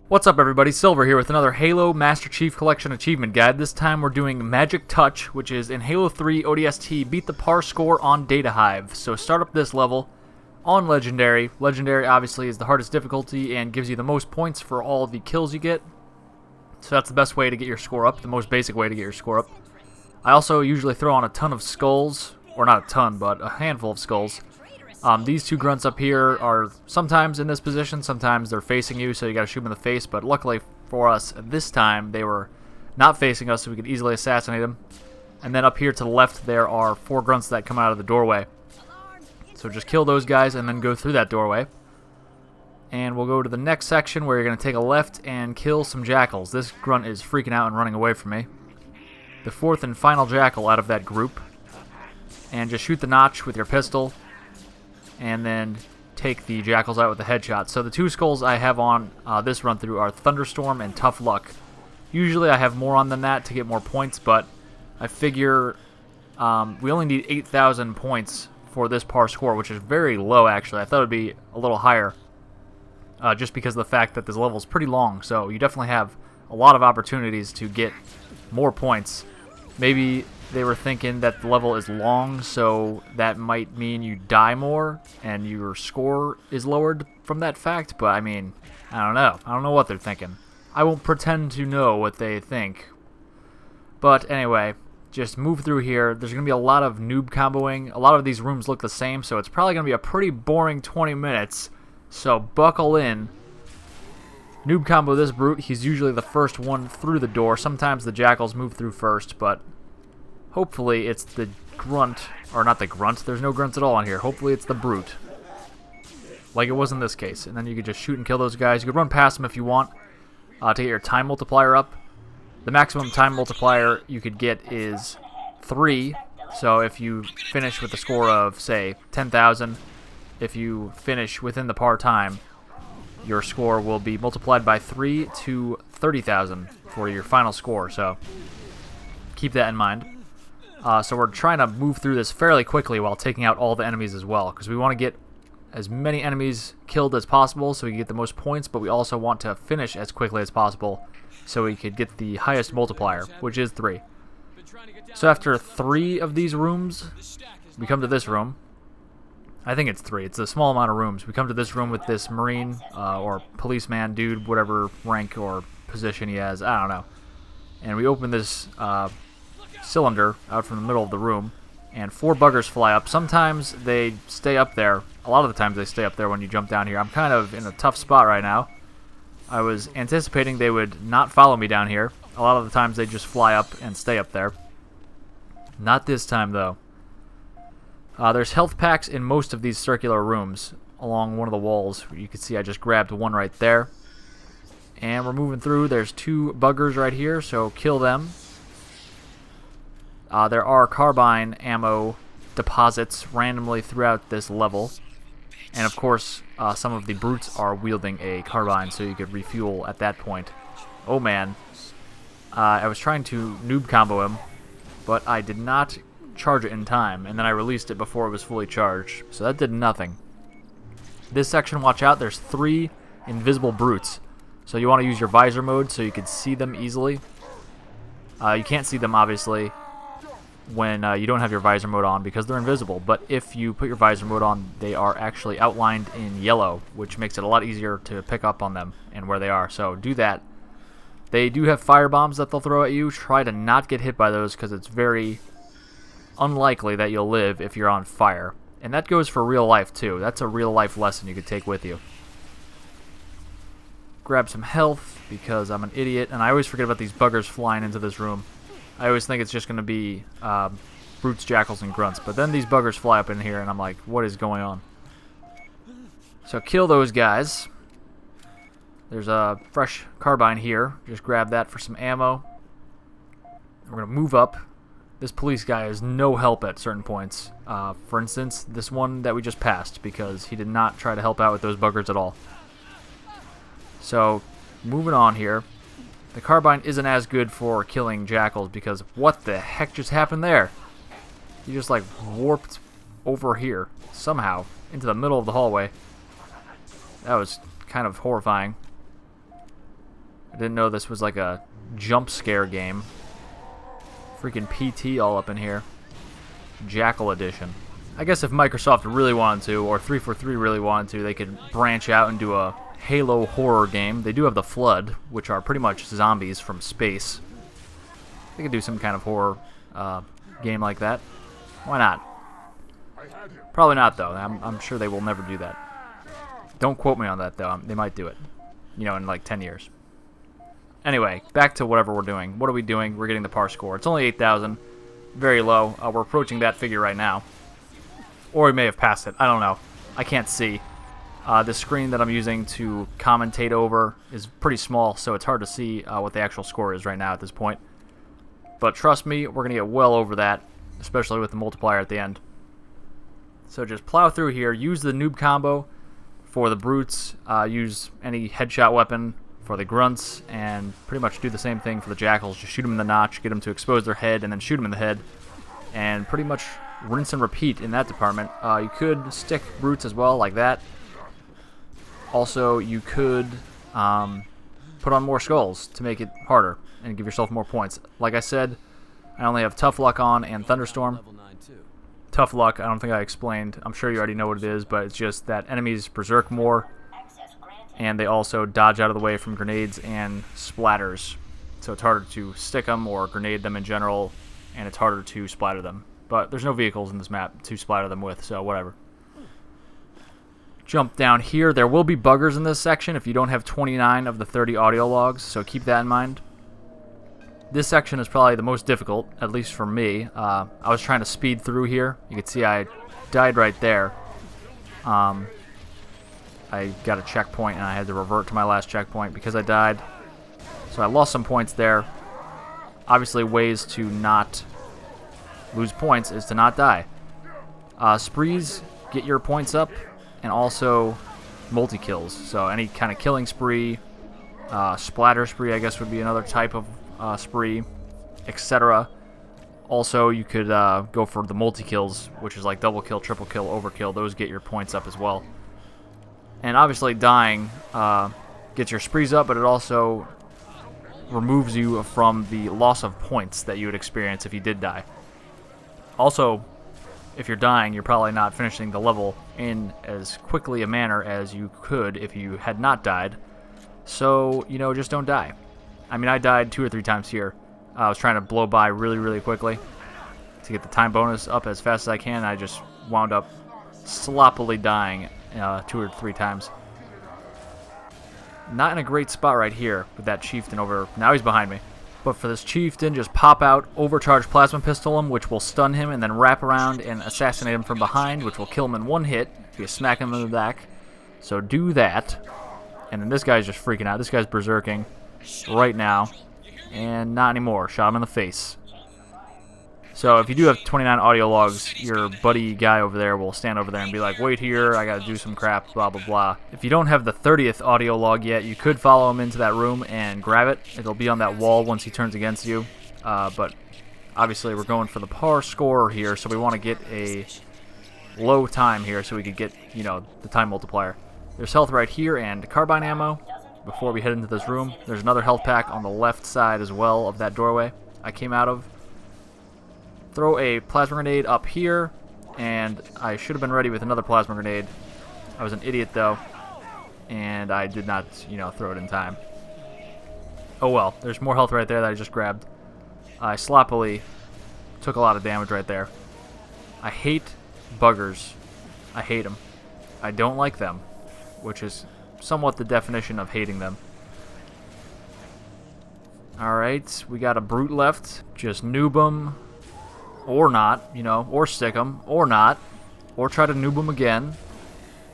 What's up everybody, Silver here with another Halo Master Chief Collection Achievement Guide. This time we're doing Magic Touch, which is in Halo 3 ODST, beat the par score on Data Hive. So start up this level on Legendary. Legendary obviously is the hardest difficulty and gives you the most points for all the kills you get. So that's the best way to get your score up, the most basic way to get your score up. I also usually throw on a ton of skulls, or not a ton, but a handful of skulls. These two grunts up here are sometimes in this position, sometimes they're facing you, so you gotta shoot them in the face, but luckily for us, this time, they were not facing us, so we could easily assassinate them. And then up here to the left, there are 4 grunts that come out of the doorway. So just kill those guys and then go through that doorway. And we'll go to the next section where you're gonna take a left and kill some jackals. This grunt is freaking out and running away from me. The 4th and final jackal out of that group. And just shoot the notch with your pistol. And then take the jackals out with a headshot. So the 2 skulls I have on this run through are Thunderstorm and Tough Luck. Usually I have more on than that to get more points, but I figure we only need 8,000 points for this par score, which is very low actually. I thought it would be a little higher just because of the fact that this level is pretty long, so you definitely have a lot of opportunities to get more points. Maybe they were thinking that the level is long, so that might mean you die more, and your score is lowered from that fact, but I mean, I don't know. I don't know what they're thinking. I won't pretend to know what they think. But anyway, just move through here. There's going to be a lot of noob comboing. A lot of these rooms look the same, so it's probably going to be a pretty boring 20 minutes, so buckle in. Noob combo this brute. He's usually the first one through the door. Sometimes the jackals move through first, but hopefully it's the grunt, or not the grunt, there's no grunts at all on here. Hopefully it's the brute, like it was in this case. And then you could just shoot and kill those guys. You could run past them if you want to get your time multiplier up. The maximum time multiplier you could get is 3. So if you finish with a score of, say, 10,000, if you finish within the par time, your score will be multiplied by 3 to 30,000 for your final score. So keep that in mind. So we're trying to move through this fairly quickly while taking out all the enemies as well, because we want to get as many enemies killed as possible so we can get the most points, but we also want to finish as quickly as possible so we could get the highest multiplier, which is 3. So after 3 of these rooms, we come to this room. I think it's 3. It's a small amount of rooms. We come to this room with this Marine or policeman dude, whatever rank or position he has, I don't know. And we open this cylinder out from the middle of the room, and 4 buggers fly up. Sometimes they stay up there. A lot of the times they stay up there when you jump down here. I'm kind of in a tough spot right now. I was anticipating they would not follow me down here. A lot of the times they just fly up and stay up there. Not this time though. There's health packs in most of these circular rooms along one of the walls. You can see I just grabbed one right there. And we're moving through. There's 2 buggers right here, so kill them. There are carbine ammo deposits randomly throughout this level. And of course, some of the brutes are wielding a carbine, so you could refuel at that point. Oh man. I was trying to noob combo him, but I did not charge it in time, and then I released it before it was fully charged. So that did nothing. This section, watch out, there's 3 invisible brutes. So you want to use your visor mode so you can see them easily. You can't see them, obviously, when you don't have your visor mode on because they're invisible, but if you put your visor mode on, they are actually outlined in yellow, which makes it a lot easier to pick up on them and where they are, so do that. They do have fire bombs that they'll throw at you. Try to not get hit by those because it's very unlikely that you'll live if you're on fire, and that goes for real life too. That's a real life lesson you could take with you. Grab some health because I'm an idiot, and I always forget about these buggers flying into this room. I always think it's just going to be brutes, jackals, and grunts. But then these buggers fly up in here, and I'm like, what is going on? So kill those guys. There's a fresh carbine here. Just grab that for some ammo. We're going to move up. This police guy is no help at certain points. For instance, this one that we just passed, because he did not try to help out with those buggers at all. So, moving on here. The carbine isn't as good for killing jackals because what the heck just happened there? He just like warped over here somehow into the middle of the hallway. That was kind of horrifying. I didn't know this was like a jump scare game. Freaking PT all up in here. Jackal Edition. I guess if Microsoft really wanted to, or 343 really wanted to, they could branch out and do a Halo horror game. They do have the Flood, which are pretty much zombies from space. They could do some kind of horror game like that. Why not? Probably not, though. I'm sure they will never do that. Don't quote me on that, though. They might do it, you know, in like 10 years. Anyway, back to whatever we're doing. What are we doing? We're getting the par score. It's only 8,000. Very low. We're approaching that figure right now. Or we may have passed it. I don't know. I can't see. The screen that I'm using to commentate over is pretty small, so it's hard to see what the actual score is right now at this point. But trust me, we're going to get well over that, especially with the multiplier at the end. So just plow through here. Use the noob combo for the brutes. Use any headshot weapon for the grunts, and pretty much do the same thing for the jackals. Just shoot them in the notch, get them to expose their head, and then shoot them in the head. And pretty much rinse and repeat in that department. You could stick brutes as well, like that. Also, you could put on more skulls to make it harder and give yourself more points. Like I said, I only have Tough Luck on and Thunderstorm. Tough Luck, I don't think I explained. I'm sure you already know what it is, but it's just that enemies berserk more, and they also dodge out of the way from grenades and splatters. So it's harder to stick them or grenade them in general, and it's harder to splatter them. But there's no vehicles in this map to splatter them with, so whatever. Jump down here. There will be buggers in this section if you don't have 29 of the 30 audio logs, so keep that in mind. This section is probably the most difficult, at least for me. I was trying to speed through here. You can see I died right there. I got a checkpoint and I had to revert to my last checkpoint because I died. So I lost some points there. Obviously, ways to not lose points is to not die. Sprees get your points up, and also multi-kills. So any kind of killing spree, splatter spree I guess would be another type of spree, etc. Also, you could go for the multi-kills, which is like double kill, triple kill, overkill. Those get your points up as well. And obviously dying gets your sprees up, but it also removes you from the loss of points that you would experience if you did die. Also, if you're dying, you're probably not finishing the level in as quickly a manner as you could if you had not died. So, you know, just don't die. I mean, I died 2 or 3 times here. I was trying to blow by really, really quickly to get the time bonus up as fast as I can. I just wound up sloppily dying 2 or 3 times. Not in a great spot right here with that chieftain over. Now he's behind me. But for this chieftain, just pop out, overcharge plasma pistol him, which will stun him, and then wrap around and assassinate him from behind, which will kill him in 1 hit if you smack him in the back. So do that. And then this guy's just freaking out. This guy's berserking right now. And not anymore. Shot him in the face. So if you do have 29 audio logs, your buddy guy over there will stand over there and be like, wait here, I gotta do some crap, blah, blah, blah. If you don't have the 30th audio log yet, you could follow him into that room and grab it. It'll be on that wall once he turns against you. But obviously we're going for the par score here, so we want to get a low time here so we could get, you know, the time multiplier. There's health right here and carbine ammo before we head into this room. There's another health pack on the left side as well of that doorway I came out of. Throw a plasma grenade up here, and I should have been ready with another plasma grenade. I was an idiot though, and I did not, you know, throw it in time. Oh well, there's more health right there that I just grabbed. I sloppily took a lot of damage right there. I hate buggers. I hate them. I don't like them, which is somewhat the definition of hating them. Alright, we got a brute left. Just noob them. Or not, you know, or stick them, or not, or try to noob them again.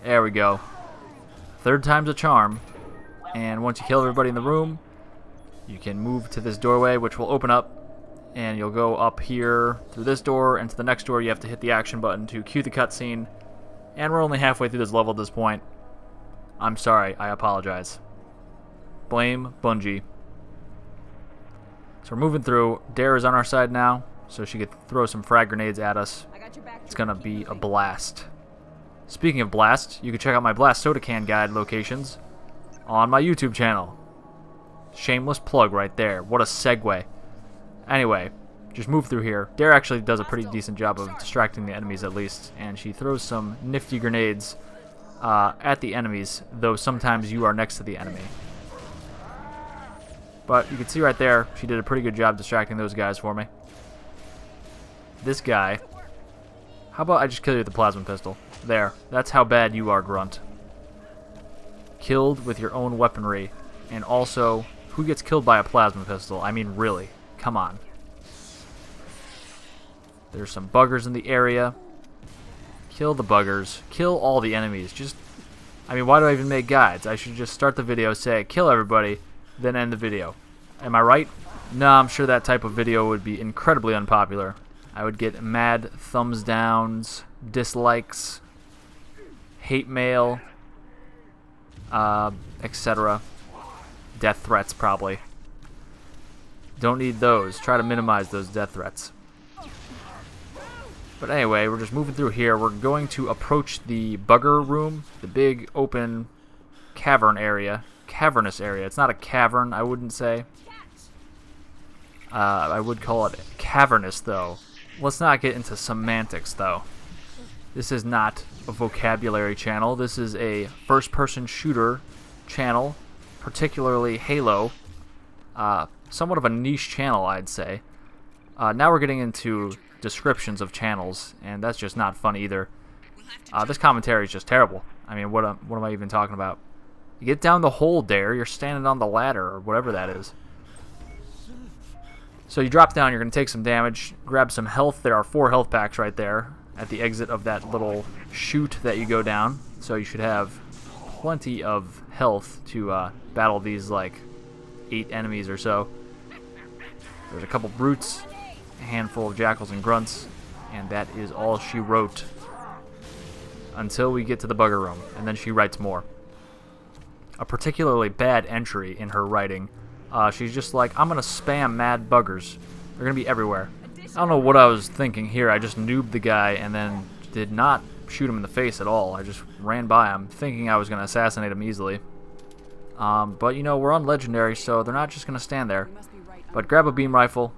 There we go. 3rd time's a charm. And once you kill everybody in the room, you can move to this doorway, which will open up, and you'll go up here through this door, and to the next door you have to hit the action button to cue the cutscene. And we're only halfway through this level at this point. I'm sorry, I apologize. Blame Bungie. So we're moving through. Dare is on our side now, so she could throw some frag grenades at us. It's gonna be a blast. Speaking of blast, you can check out my blast soda can guide locations on my YouTube channel. Shameless plug right there. What a segue. Anyway, just move through here. Dare actually does a pretty decent job of distracting the enemies at least, and she throws some nifty grenades at the enemies, though sometimes you are next to the enemy. But you can see right there, she did a pretty good job distracting those guys for me. This guy, how about I just kill you with the plasma pistol? There, that's how bad you are, Grunt. Killed with your own weaponry, and also, who gets killed by a plasma pistol? I mean, really, come on. There's some buggers in the area. Kill the buggers. Kill all the enemies. Just, I mean, why do I even make guides? I should just start the video, say, kill everybody, then end the video. Am I right? No, I'm sure that type of video would be incredibly unpopular. I would get mad thumbs downs, dislikes, hate mail, etc. Death threats, probably. Don't need those. Try to minimize those death threats. But anyway, we're just moving through here. We're going to approach the bugger room, the big open cavern area. Cavernous area. It's not a cavern, I wouldn't say. I would call it cavernous, though. Let's not get into semantics, though. This is not a vocabulary channel. This is a first-person shooter channel, particularly Halo. Somewhat of a niche channel, I'd say. Now we're getting into descriptions of channels, and that's just not fun either. This commentary is just terrible. I mean, what am I even talking about? You get down the hole, Dare. You're standing on the ladder, or whatever that is. So you drop down, you're going to take some damage, grab some health. There are 4 health packs right there at the exit of that little chute that you go down. So you should have plenty of health to battle these, like, 8 enemies or so. There's a couple brutes, a handful of jackals and grunts, and that is all she wrote. Until we get to the bugger room, and then she writes more. A particularly bad entry in her writing. She's just like, I'm going to spam mad buggers. They're going to be everywhere. I don't know what I was thinking here. I just noobed the guy and then did not shoot him in the face at all. I just ran by him, thinking I was going to assassinate him easily. But, you know, we're on Legendary, so they're not just going to stand there. But grab a beam rifle,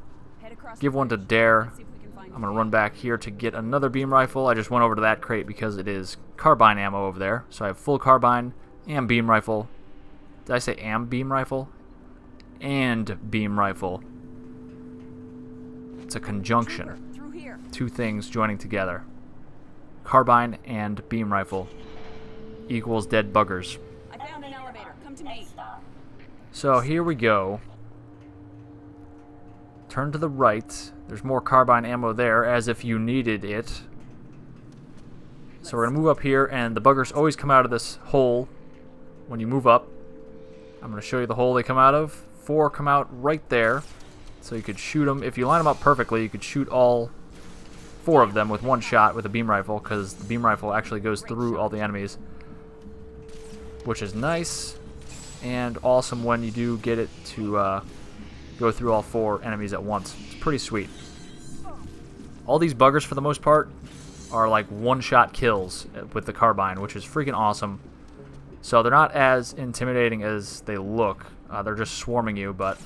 give one to Dare. I'm going to run back here to get another beam rifle. I just went over to that crate because it is carbine ammo over there. So I have full carbine and beam rifle. Did I say and beam rifle? And beam rifle. It's a conjunction. 2 things joining together. Carbine and beam rifle equals dead buggers. I found an elevator. Come to me. So here we go. Turn to the right. There's more carbine ammo there, as if you needed it. So we're going to move up here, and the buggers always come out of this hole when you move up. I'm going to show you the hole they come out of. 4 come out right there, so you could shoot them. If you line them up perfectly, you could shoot all 4 of them with one shot with a beam rifle, because the beam rifle actually goes through all the enemies, which is nice and awesome when you do get it to go through all 4 enemies at once. It's pretty sweet. All these buggers, for the most part, are like one-shot kills with the carbine, which is freaking awesome. So they're not as intimidating as they look. They're just swarming you, but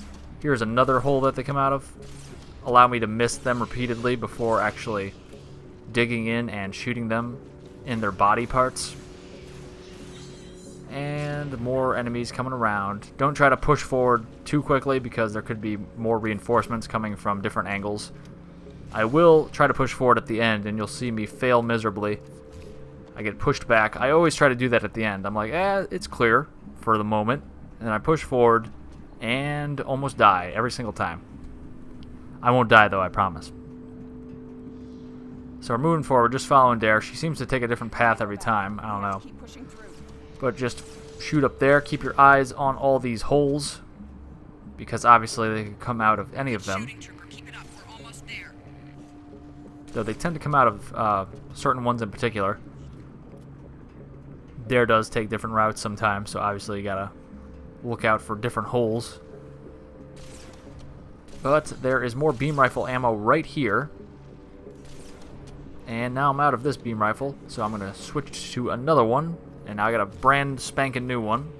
here's another hole that they come out of. Allow me to miss them repeatedly before actually digging in and shooting them in their body parts. And more enemies coming around. Don't try to push forward too quickly because there could be more reinforcements coming from different angles. I will try to push forward at the end, and you'll see me fail miserably. I get pushed back. I always try to do that at the end. I'm like, it's clear for the moment. And then I push forward and almost die every single time. I won't die, though, I promise. So we're moving forward, just following Dare. She seems to take a different path every time. I don't know. But just shoot up there. Keep your eyes on all these holes, because obviously they can come out of any of them. Though they tend to come out of certain ones in particular. Dare does take different routes sometimes, so obviously you gotta look out for different holes. But there is more beam rifle ammo right here. And now I'm out of this beam rifle, so I'm gonna switch to another one. And now I got a brand spanking new one.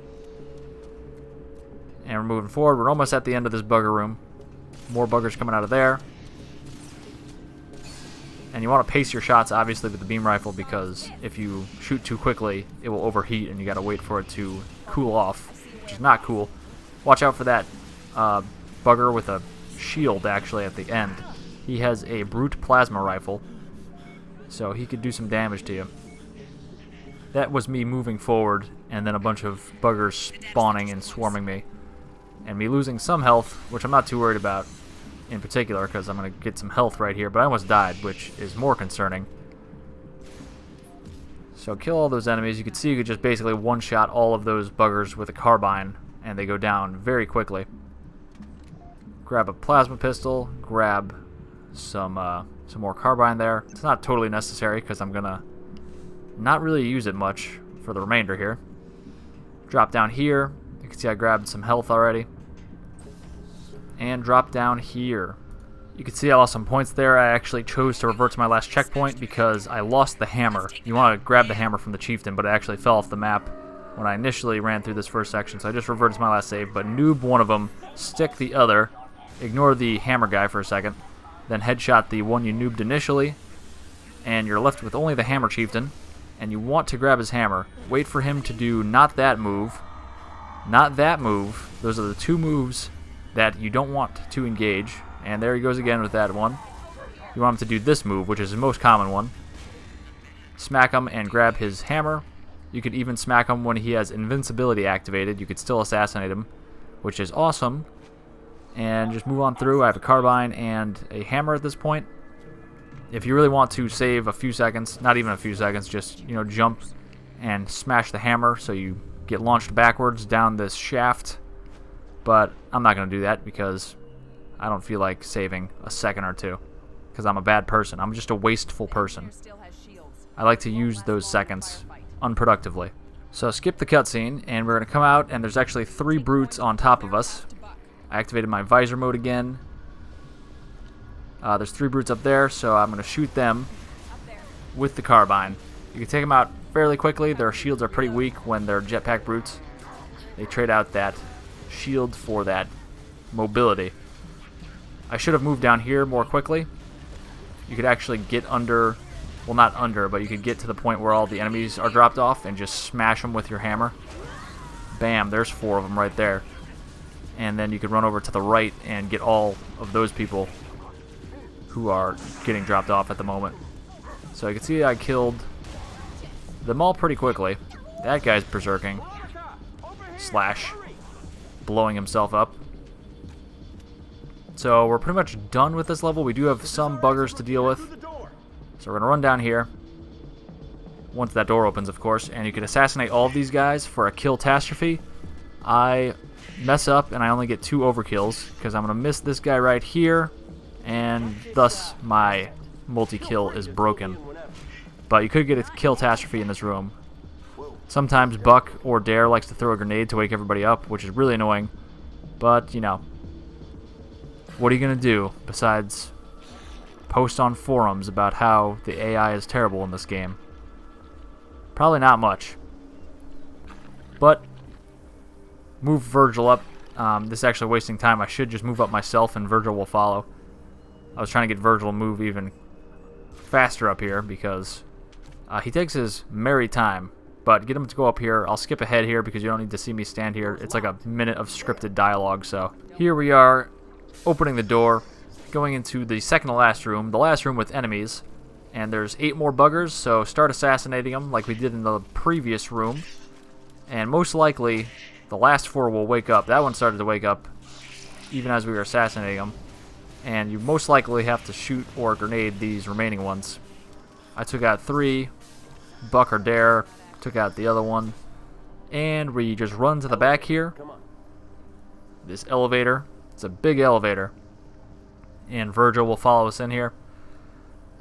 And we're moving forward. We're almost at the end of this bugger room. More buggers coming out of there. And you want to pace your shots, obviously, with the beam rifle, because if you shoot too quickly, it will overheat, and you got to wait for it to cool off, which is not cool. Watch out for that bugger with a shield, actually, at the end. He has a brute plasma rifle, so he could do some damage to you. That was me moving forward, and then a bunch of buggers spawning and swarming me, and me losing some health, which I'm not too worried about in particular, because I'm going to get some health right here, but I almost died, which is more concerning. So kill all those enemies. You can see you could just basically one-shot all of those buggers with a carbine, and they go down very quickly. Grab a plasma pistol, grab some more carbine there. It's not totally necessary, because I'm going to not really use it much for the remainder here. Drop down here. You can see I grabbed some health already. And drop down here. You can see I lost some points there. I actually chose to revert to my last checkpoint because I lost the hammer. You want to grab the hammer from the chieftain, but it actually fell off the map when I initially ran through this first section, so I just reverted to my last save. But noob one of them, stick the other, ignore the hammer guy for a second, then headshot the one you noobed initially, and you're left with only the hammer chieftain, and you want to grab his hammer. Wait for him to do not that move, not that move. Those are the two moves that you don't want to engage. And there he goes again with that one. You want him to do this move, which is the most common one. Smack him and grab his hammer. You could even smack him when he has invincibility activated. You could still assassinate him, which is awesome. And just move on through. I have a carbine and a hammer at this point. If you really want to save a few seconds, not even a few seconds, just, you know, jump and smash the hammer so you get launched backwards down this shaft. But I'm not going to do that because I don't feel like saving a second or two, because I'm a bad person. I'm just a wasteful person. I like to use those seconds unproductively. So skip the cutscene, and we're going to come out, and there's actually 3 brutes on top of us. I activated my visor mode again. There's 3 brutes up there, so I'm going to shoot them with the carbine. You can take them out fairly quickly. Their shields are pretty weak when they're jetpack brutes. They trade out that shield for that mobility. I should have moved down here more quickly. You could actually get under, well, not under, but you could get to the point where all the enemies are dropped off and just smash them with your hammer. Bam, there's 4 of them right there. And then you could run over to the right and get all of those people who are getting dropped off at the moment. So you can see I killed them all pretty quickly. That guy's berserking slash blowing himself up. So we're pretty much done with this level. We do have some buggers to deal with. So we're going to run down here. Once that door opens, of course. And you can assassinate all of these guys for a kill-tastrophe. I mess up and I only get 2 overkills because I'm going to miss this guy right here. And thus my multi-kill is broken. But you could get a kill-tastrophe in this room. Sometimes Buck or Dare likes to throw a grenade to wake everybody up, which is really annoying. But, you know, what are you going to do besides post on forums about how the AI is terrible in this game? Probably not much. But move Virgil up. This is actually wasting time. I should just move up myself and Virgil will follow. I was trying to get Virgil to move even faster up here because he takes his merry time. But get him to go up here. I'll skip ahead here because you don't need to see me stand here. It's like a minute of scripted dialogue. So here we are, opening the door, going into the second to last room, the last room with enemies. And there's 8 more buggers, so start assassinating them like we did in the previous room. And most likely, the last 4 will wake up. That one started to wake up even as we were assassinating them. And you most likely have to shoot or grenade these remaining ones. I took out 3. Buck or Dare took out the other one. And we just run to the back here. This elevator. It's a big elevator. And Virgil will follow us in here.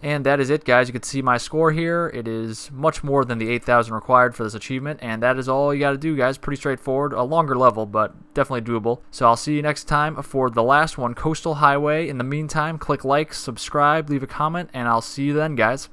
And that is it, guys. You can see my score here. It is much more than the 8,000 required for this achievement, and that is all you got to do, guys. Pretty straightforward. A longer level, but definitely doable. So I'll see you next time for the last one, Coastal Highway. In the meantime, click like, subscribe, leave a comment, and I'll see you then, guys.